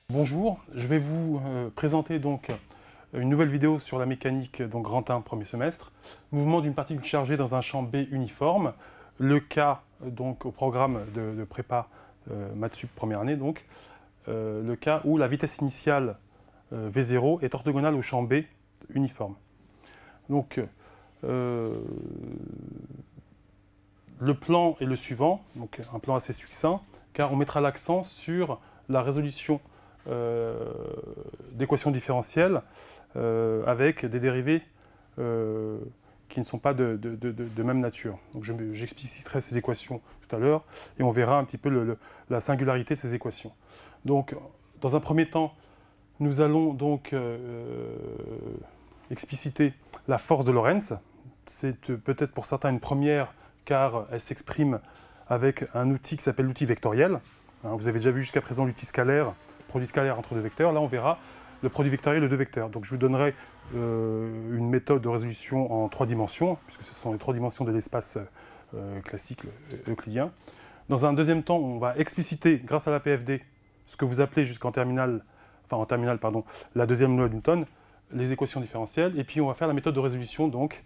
Bonjour, je vais vous présenter donc une nouvelle vidéo sur la mécanique donc grand 1 premier semestre. Mouvement d'une particule chargée dans un champ B uniforme. Le cas donc au programme de prépa maths sup première année donc le cas où la vitesse initiale V0 est orthogonale au champ B uniforme. Donc le plan est le suivant, donc un plan assez succinct, car on mettra l'accent sur la résolution d'équations différentielles avec des dérivées qui ne sont pas de même nature. Donc j'expliciterai ces équations tout à l'heure et on verra un petit peu la singularité de ces équations. Donc, dans un premier temps, nous allons donc expliciter la force de Lorentz. C'est peut-être pour certains une première, car elle s'exprime avec un outil qui s'appelle l'outil vectoriel. Vous avez déjà vu jusqu'à présent l'outil scalaire, produit scalaire entre deux vecteurs. Là, on verra le produit vectoriel de deux vecteurs. Donc, je vous donnerai une méthode de résolution en 3 dimensions, puisque ce sont les 3 dimensions de l'espace classique euclidien. Dans un deuxième temps, on va expliciter, grâce à la PFD, ce que vous appelez jusqu'en terminale, la deuxième loi de Newton, les équations différentielles, et puis on va faire la méthode de résolution donc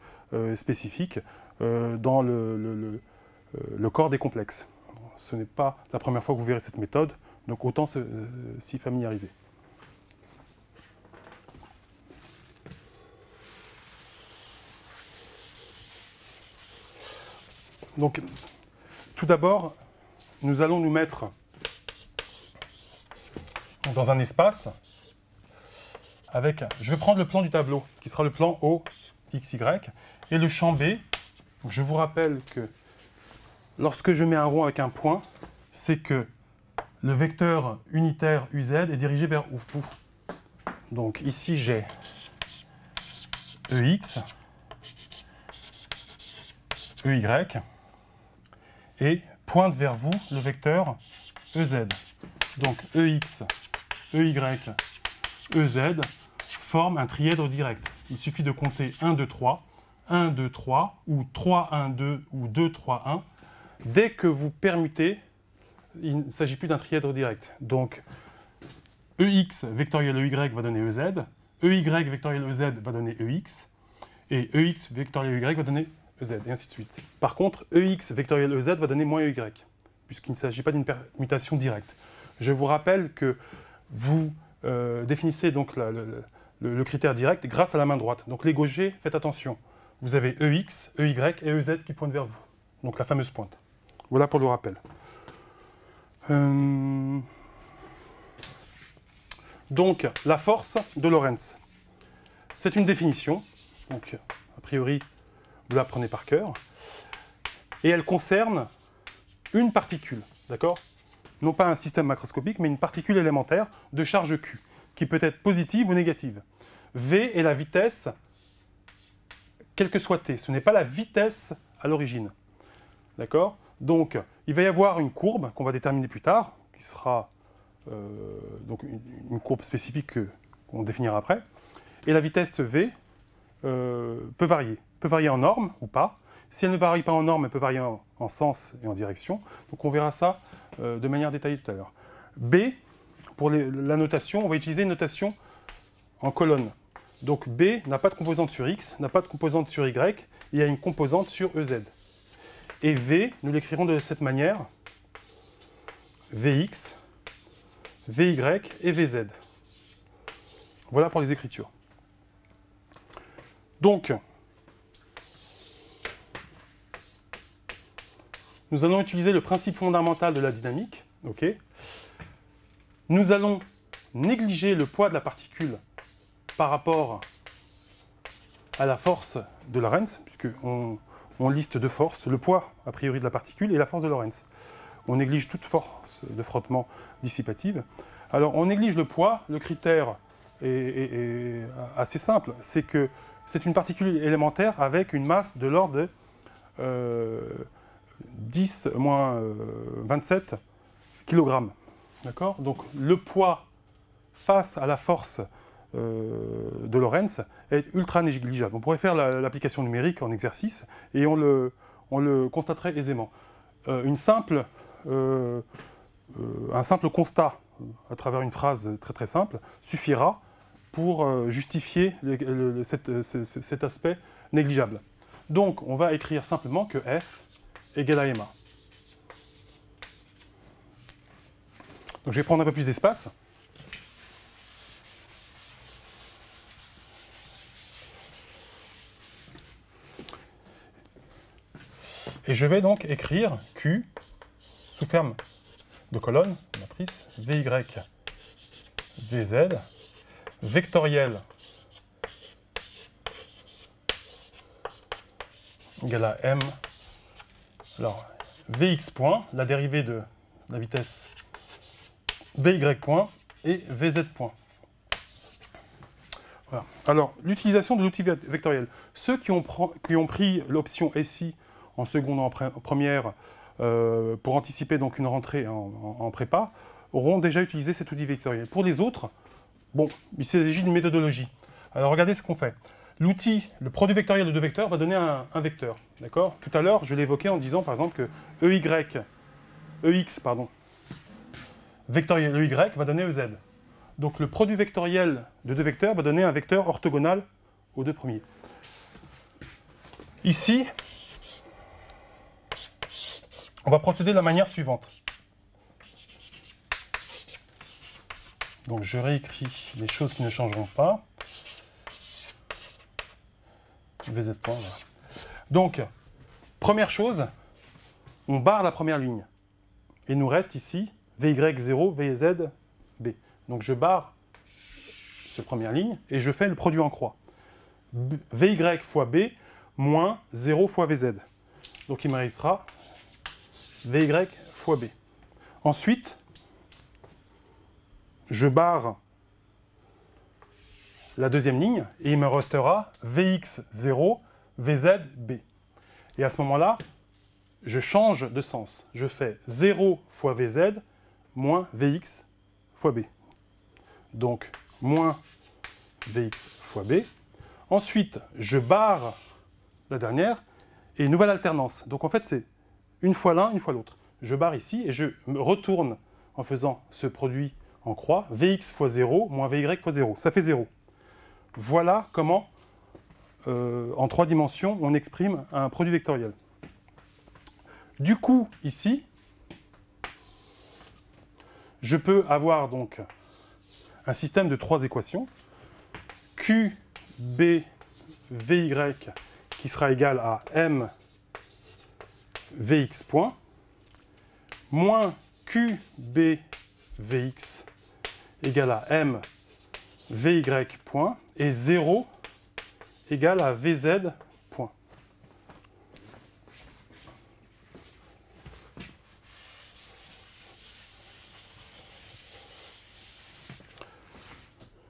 spécifique dans le corps des complexes. Ce n'est pas la première fois que vous verrez cette méthode, donc autant s'y familiariser. Donc, tout d'abord, nous allons nous mettre dans un espace avec, je vais prendre le plan du tableau, qui sera le plan OXY, et le champ B. Je vous rappelle que lorsque je mets un rond avec un point, c'est que le vecteur unitaire UZ est dirigé vers OU. Donc ici j'ai EX, EY, et pointe vers vous le vecteur EZ. Donc EX, EY, EZ forment un trièdre direct. Il suffit de compter 1, 2, 3, 1, 2, 3, ou 3, 1, 2, ou 2, 3, 1. Dès que vous permutez, il ne s'agit plus d'un trièdre direct. Donc EX vectoriel EY va donner EZ, EY vectoriel EZ va donner EX, et EX vectoriel EY va donner EZ, et ainsi de suite. Par contre, EX vectoriel EZ va donner moins EY, puisqu'il ne s'agit pas d'une permutation directe. Je vous rappelle que vous définissez donc le critère direct grâce à la main droite. Donc les gauchers, faites attention. Vous avez EX, EY et EZ qui pointent vers vous. Donc la fameuse pointe. Voilà pour le rappel. Donc la force de Lorentz. C'est une définition. Donc a priori, vous la prenez par cœur. Et elle concerne une particule. D'accord ? Non pas un système macroscopique, mais une particule élémentaire de charge Q, qui peut être positive ou négative. V est la vitesse, quel que soit T. Ce n'est pas la vitesse à l'origine. D'accord ? Donc, il va y avoir une courbe qu'on va déterminer plus tard, qui sera donc une courbe spécifique qu'on définira après. Et la vitesse V peut varier. Peut varier en norme ou pas. Si elle ne varie pas en norme, elle peut varier en sens et en direction. Donc on verra ça de manière détaillée tout à l'heure. B, pour la notation, on va utiliser une notation en colonne. Donc B n'a pas de composante sur X, n'a pas de composante sur Y, il y a une composante sur EZ. Et V, nous l'écrirons de cette manière, Vx, Vy et Vz. Voilà pour les écritures. Donc, nous allons utiliser le principe fondamental de la dynamique. Okay. Nous allons négliger le poids de la particule par rapport à la force de Lorentz, puisqu'on liste deux forces, le poids a priori de la particule et la force de Lorentz. On néglige toute force de frottement dissipative. Alors on néglige le poids, le critère est assez simple, c'est que c'est une particule élémentaire avec une masse de l'ordre de 10-27 kg. D'accord ? Donc le poids face à la force de Lorentz est ultra négligeable. On pourrait faire l'application numérique en exercice et on on le constaterait aisément. Un simple constat à travers une phrase très très simple suffira pour justifier cet aspect négligeable. Donc on va écrire simplement que f égale à MA. Donc je vais prendre un peu plus d'espace. Et je vais donc écrire Q sous forme de colonne, matrice, VY, VZ, vectoriel égale à M. Alors, Vx point, la dérivée de la vitesse Vy point et Vz point. Voilà. Alors, l'utilisation de l'outil vectoriel. Ceux qui ont pris l'option SI en seconde ou en première pour anticiper donc une rentrée en prépa, auront déjà utilisé cet outil vectoriel. Pour les autres, bon, il s'agit d'une méthodologie. Alors regardez ce qu'on fait. L'outil, le produit vectoriel de deux vecteurs va donner un vecteur. D'accord ? Tout à l'heure, je l'ai évoqué en disant par exemple que EX, vectoriel EY va donner EZ. Donc le produit vectoriel de deux vecteurs va donner un vecteur orthogonal aux deux premiers. Ici, on va procéder de la manière suivante. Donc je réécris les choses qui ne changeront pas. VZ point, voilà. Donc, première chose, on barre la première ligne. Il nous reste ici VY0, VZ, B. Donc je barre cette première ligne et je fais le produit en croix. VY fois B moins 0 fois VZ. Donc il me restera VY fois B. Ensuite, je barre la deuxième ligne et il me restera Vx0, Vz, B. Et à ce moment-là, je change de sens. Je fais 0 fois Vz moins Vx fois B. Donc, moins Vx fois B. Ensuite, je barre la dernière et nouvelle alternance. Donc en fait, c'est une fois l'un, une fois l'autre. Je barre ici et je me retourne en faisant ce produit en croix. Vx fois 0 moins Vy fois 0. Ça fait 0. Voilà comment, en 3 dimensions, on exprime un produit vectoriel. Du coup, ici, je peux avoir donc un système de 3 équations. Q, B, Vy qui sera égal à M, Vx point, moins Q, B, Vx égale à M, Vy point, et 0 égale à Vz point.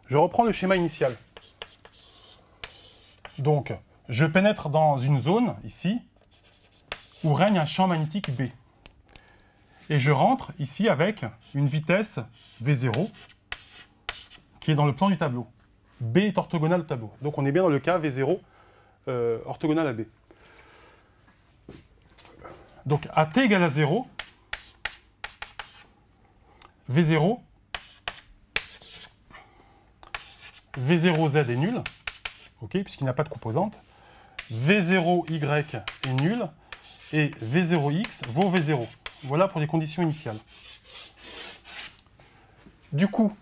Je reprends le schéma initial. Donc, je pénètre dans une zone, ici, où règne un champ magnétique B. Et je rentre ici avec une vitesse V0 qui est dans le plan du tableau. B est orthogonal au tableau. Donc on est bien dans le cas V0 orthogonal à B. Donc à t égale à 0, V0, V0Z est nul, okay, puisqu'il n'a pas de composante. V0Y est nul, et V0X vaut V0. Voilà pour les conditions initiales. Du coup,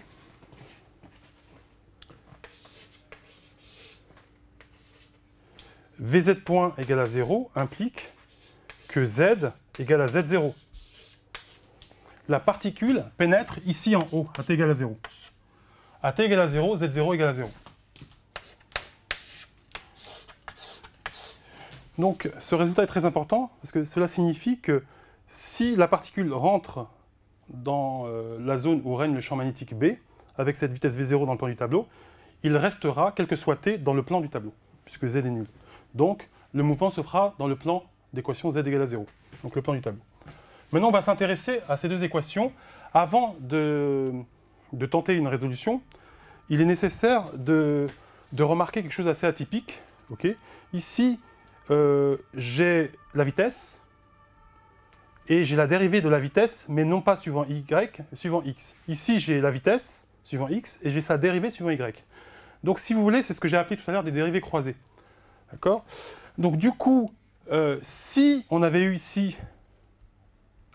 Vz point égale à 0 implique que Z égale à Z0. La particule pénètre ici en haut, à t égale à 0. À t égale à 0, Z0 égale à 0. Donc ce résultat est très important parce que cela signifie que si la particule rentre dans la zone où règne le champ magnétique B, avec cette vitesse V0 dans le plan du tableau, il restera, quel que soit t, dans le plan du tableau, puisque Z est nul. Donc le mouvement se fera dans le plan d'équation Z égale à 0, donc le plan du tableau. Maintenant, on va s'intéresser à ces deux équations. Avant de tenter une résolution, il est nécessaire de remarquer quelque chose d'assez atypique. Okay. Ici, j'ai la vitesse, et j'ai la dérivée de la vitesse, mais non pas suivant y, suivant x. Ici, j'ai la vitesse suivant x, et j'ai sa dérivée suivant y. Donc, si vous voulez, c'est ce que j'ai appelé tout à l'heure des dérivées croisées. D'accord? Donc, du coup, si on avait eu ici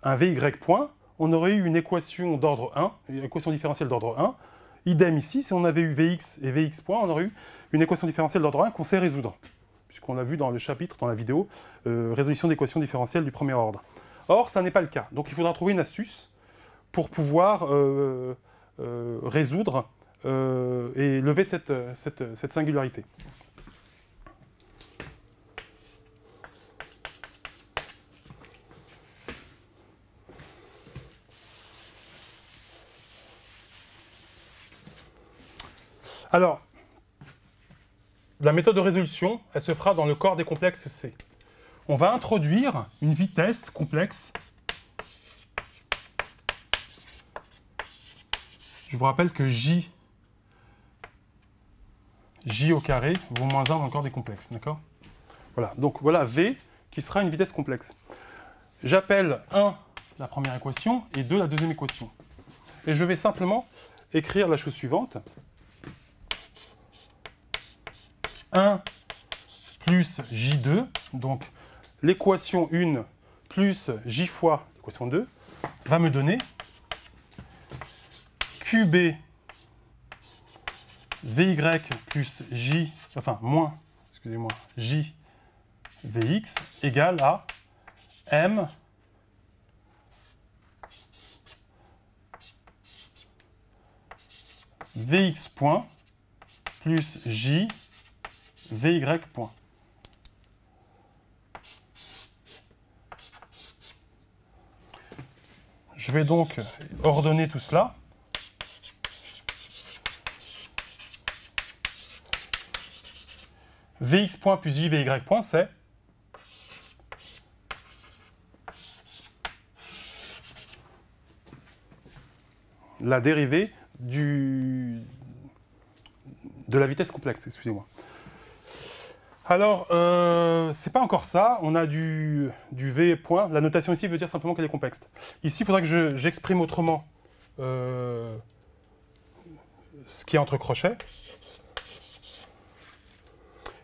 un vy point, on aurait eu une équation d'ordre 1, une équation différentielle d'ordre 1. Idem ici, si on avait eu vx et vx point, on aurait eu une équation différentielle d'ordre 1 qu'on sait résoudre, puisqu'on l'a vu dans le chapitre, dans la vidéo, résolution d'équations différentielles du premier ordre. Or, ça n'est pas le cas. Donc, il faudra trouver une astuce pour pouvoir résoudre et lever cette singularité. Alors, la méthode de résolution, elle se fera dans le corps des complexes C. On va introduire une vitesse complexe. Je vous rappelle que J au carré vaut moins 1 dans le corps des complexes, d'accord? Voilà, donc voilà V qui sera une vitesse complexe. J'appelle 1 la première équation et 2 la deuxième équation. Et je vais simplement écrire la chose suivante. 1 plus J2, donc l'équation 1 plus J fois l'équation 2, va me donner QB Vy plus J, enfin moins, excusez-moi, J Vx égale à M Vx point plus J Vy point. Je vais donc ordonner tout cela. Vx point plus J Vy point, c'est la dérivée de la vitesse complexe, excusez-moi. Alors, c'est pas encore ça, on a du V point, la notation ici veut dire simplement qu'elle est complexe. Ici, il faudra que j'exprime autrement ce qui est entre crochets.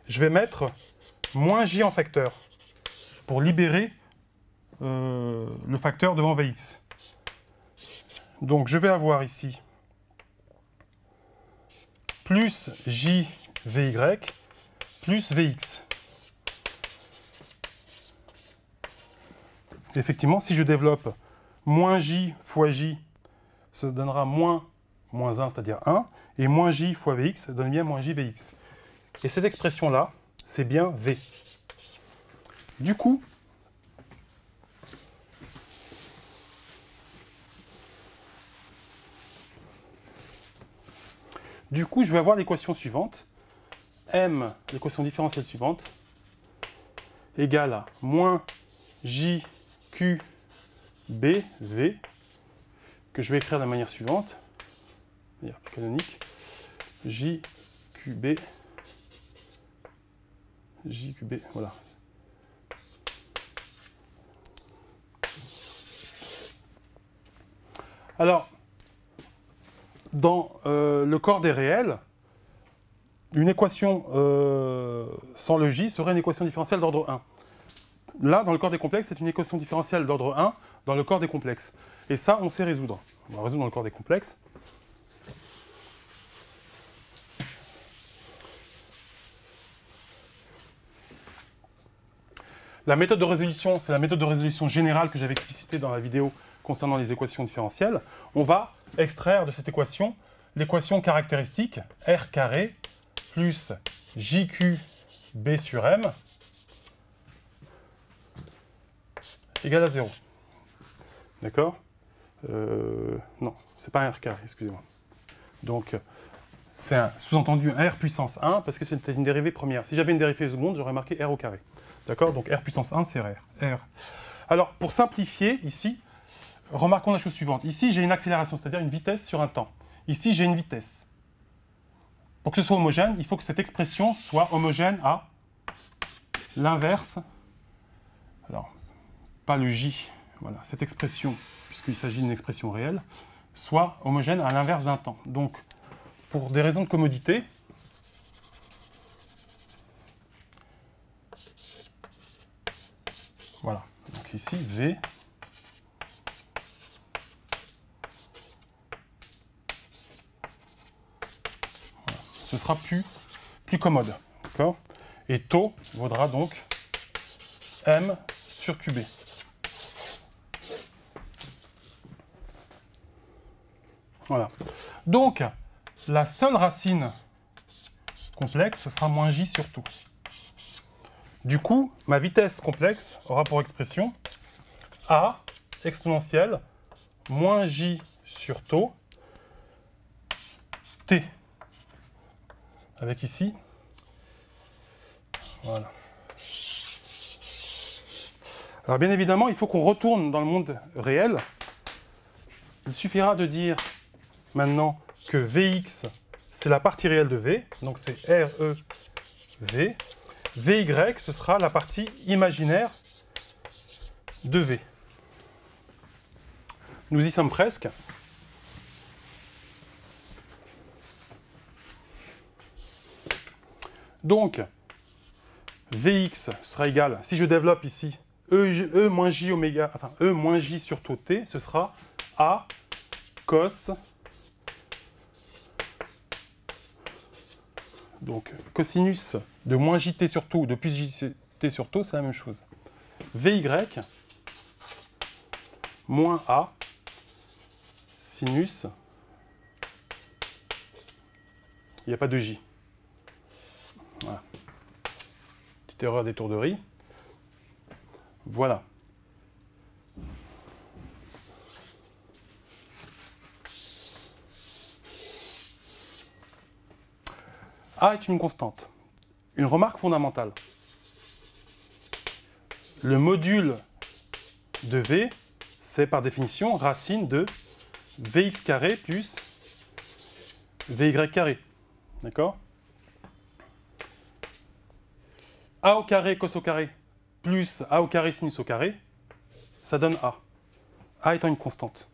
Je vais mettre moins J en facteur pour libérer le facteur devant Vx. Donc, je vais avoir ici plus J Vy plus Vx. Effectivement, si je développe moins J fois J, ça donnera moins 1, c'est-à-dire 1, et moins J fois Vx, ça donne bien moins J Vx. Et cette expression-là, c'est bien V. Du coup, je vais avoir l'équation suivante. M, l'équation différentielle suivante, égale à moins JQB, V, que je vais écrire de la manière suivante, de manière plus canonique, JQB, voilà. Alors, dans le corps des réels, une équation sans le J serait une équation différentielle d'ordre 1. Là, dans le corps des complexes, c'est une équation différentielle d'ordre 1 dans le corps des complexes. Et ça, on sait résoudre. On va résoudre dans le corps des complexes. La méthode de résolution, c'est la méthode de résolution générale que j'avais explicitée dans la vidéo concernant les équations différentielles. On va extraire de cette équation l'équation caractéristique R carré plus JQB sur M égale à 0. D'accord? Non, c'est pas un R carré, excusez-moi. Donc, c'est un sous-entendu un R puissance 1 parce que c'était une dérivée première. Si j'avais une dérivée seconde, j'aurais marqué R au carré. D'accord? Donc, R puissance 1, c'est R. Alors, pour simplifier, ici, remarquons la chose suivante. Ici, j'ai une accélération, c'est-à-dire une vitesse sur un temps. Ici, j'ai une vitesse. Pour que ce soit homogène, il faut que cette expression soit homogène à l'inverse, alors pas le J, voilà, cette expression, puisqu'il s'agit d'une expression réelle, soit homogène à l'inverse d'un temps. Donc, pour des raisons de commodité, voilà, donc ici, V, voilà. Ce sera plus commode, d'accord? Et taux vaudra donc M sur QB. Voilà. Donc, la seule racine complexe, ce sera moins J sur taux. Du coup, ma vitesse complexe aura pour expression A exponentielle moins J sur taux T. Avec ici, voilà. Alors bien évidemment, il faut qu'on retourne dans le monde réel. Il suffira de dire maintenant que Vx, c'est la partie réelle de V, donc c'est REV. Vy, ce sera la partie imaginaire de V. Nous y sommes presque. Donc, Vx sera égal, si je développe ici, E moins J oméga, enfin E moins J sur taux T, ce sera A cos, donc cosinus de moins JT sur taux ou de plus JT sur taux, c'est la même chose. Vy moins A sinus, il n'y a pas de J. Voilà. Petite erreur d'étourderie. Voilà. A est une constante. Une remarque fondamentale. Le module de V, c'est par définition racine de Vx carré plus Vy carré. D'accord? A au carré cos au carré plus A au carré sinus au carré, ça donne A. A étant une constante.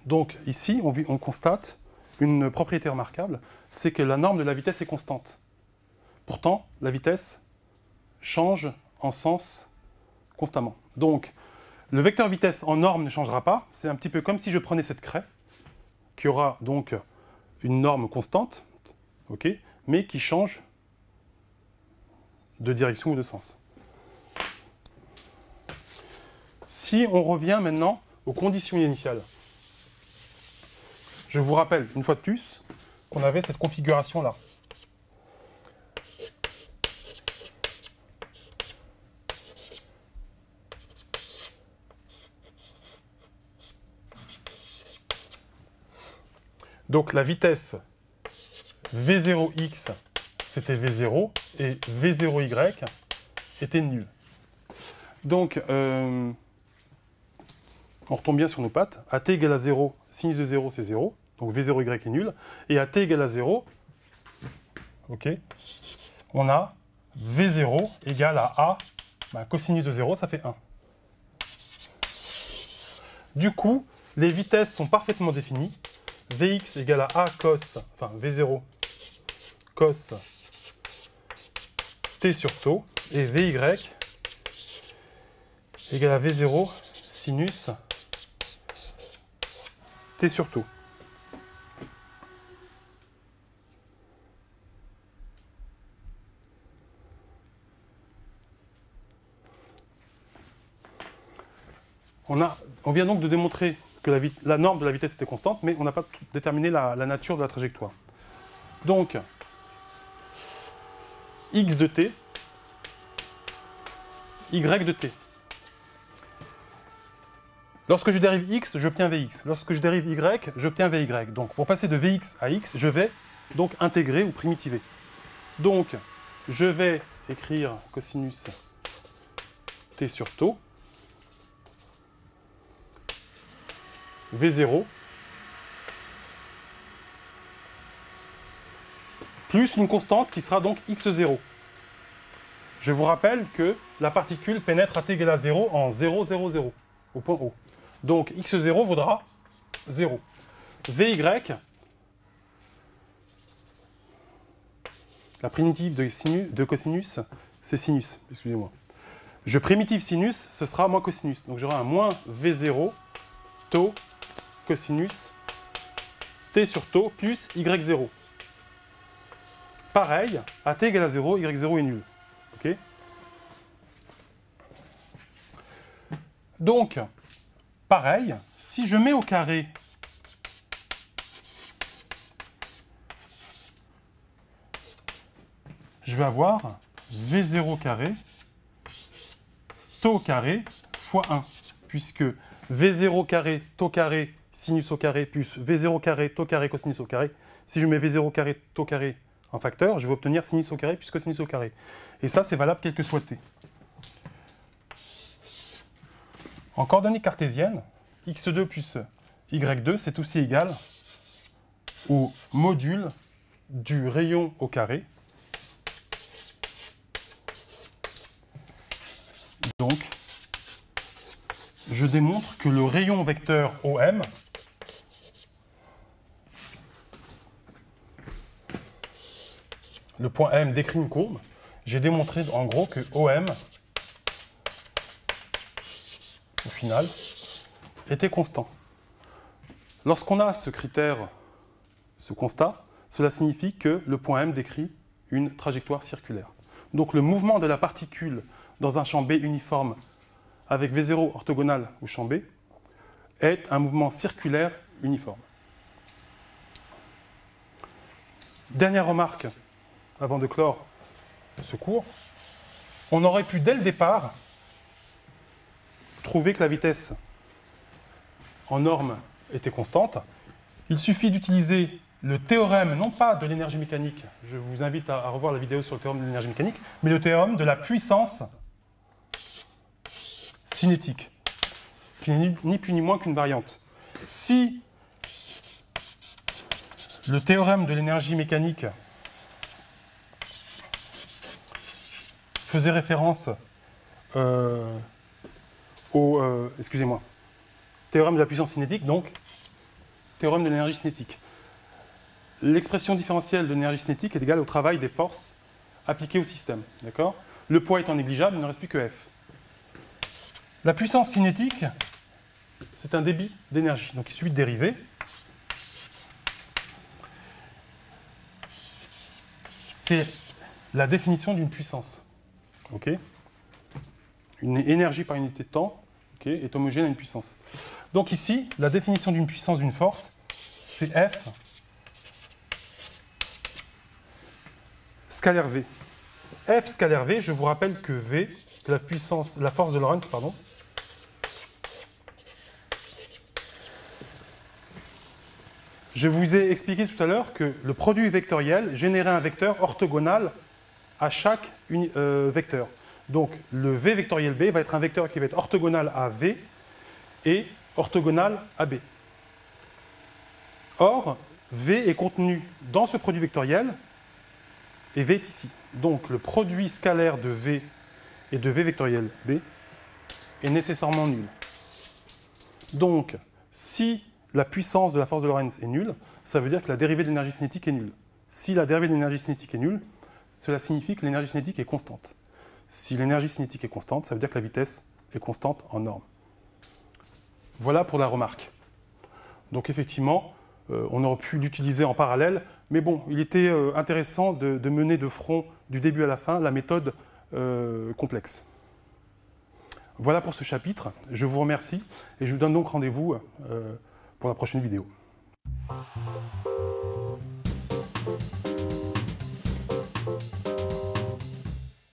Donc ici, on constate une propriété remarquable, c'est que la norme de la vitesse est constante. Pourtant, la vitesse change en sens constamment. Donc, le vecteur vitesse en norme ne changera pas. C'est un petit peu comme si je prenais cette craie, qui aura donc une norme constante, okay, mais qui change de direction ou de sens. Si on revient maintenant aux conditions initiales, je vous rappelle une fois de plus qu'on avait cette configuration-là. Donc la vitesse V0x, c'était V0, et V0y était nul. Donc, on retombe bien sur nos pattes. À t égale à 0, sinus de 0, c'est 0. Donc V0y est nul. Et à t égale à 0, okay, on a V0 égale à A, cosinus de 0, ça fait 1. Du coup, les vitesses sont parfaitement définies. Vx égale à A cos, enfin V0 cos t sur taux, et Vy égale à V0 sinus t sur taux. On vient donc de démontrer que la norme de la vitesse était constante, mais on n'a pas déterminé la nature de la trajectoire. Donc, x de t, y de t. Lorsque je dérive x, j'obtiens vx. Lorsque je dérive y, j'obtiens vy. Donc, pour passer de vx à x, je vais donc intégrer ou primitiver. Donc, je vais écrire cosinus t sur taux, V0 plus une constante qui sera donc x0. Je vous rappelle que la particule pénètre à t égale à 0 en 0, 0, 0, au point O. Donc x0 vaudra 0. Vy, la primitive de cosinus, c'est sinus, excusez-moi. Je primitive sinus, ce sera moins cosinus. Donc j'aurai un moins V0, tau, cosinus, t sur tau, plus y0. Pareil, à t égale à 0, y0 est nul. Okay. Donc, pareil, si je mets au carré je vais avoir V0 carré, tau carré, fois 1, puisque V0 carré, tau carré, sinus au carré, plus V0 carré, tau carré, cosinus au carré, si je mets V0 carré, tau carré en facteur, je vais obtenir sinus au carré plus cosinus au carré. Et ça, c'est valable quel que soit t. En coordonnées cartésiennes, x2 plus y2, c'est aussi égal au module du rayon au carré. Donc, je démontre que le rayon vecteur OM le point M décrit une courbe. J'ai démontré en gros que OM, au final, était constant. Lorsqu'on a ce critère, ce constat, cela signifie que le point M décrit une trajectoire circulaire. Donc le mouvement de la particule dans un champ B uniforme avec V0 orthogonal au champ B est un mouvement circulaire uniforme. Dernière remarque avant de clore ce cours, on aurait pu dès le départ trouver que la vitesse en norme était constante. Il suffit d'utiliser le théorème, non pas de l'énergie mécanique, je vous invite à revoir la vidéo sur le théorème de l'énergie mécanique, mais le théorème de la puissance cinétique, qui n'est ni plus ni moins qu'une variante. Si le théorème de l'énergie mécanique faisait référence au théorème de la puissance cinétique, donc théorème de l'énergie cinétique. L'expression différentielle de l'énergie cinétique est égale au travail des forces appliquées au système. D'accord ? Le poids étant négligeable, il ne reste plus que F. La puissance cinétique, c'est un débit d'énergie. Donc il suffit de dériver. C'est la définition d'une puissance. Okay. Une énergie par unité de temps est homogène à une puissance. Donc ici, la définition d'une puissance d'une force, c'est F scalaire V. F scalaire V, je vous rappelle que V, que la force de Lorentz, pardon, je vous ai expliqué tout à l'heure que le produit vectoriel générait un vecteur orthogonal à chaque vecteur. Donc le V vectoriel B va être un vecteur qui va être orthogonal à V et orthogonal à B. Or, V est contenu dans ce produit vectoriel et V est ici. Donc le produit scalaire de V et de V vectoriel B est nécessairement nul. Donc, si la puissance de la force de Lorentz est nulle, ça veut dire que la dérivée de l'énergie cinétique est nulle. Si la dérivée de l'énergie cinétique est nulle, cela signifie que l'énergie cinétique est constante. Si l'énergie cinétique est constante, ça veut dire que la vitesse est constante en norme. Voilà pour la remarque. Donc effectivement, on aurait pu l'utiliser en parallèle, mais bon, il était intéressant de mener de front, du début à la fin, la méthode complexe. Voilà pour ce chapitre. Je vous remercie et je vous donne donc rendez-vous pour la prochaine vidéo.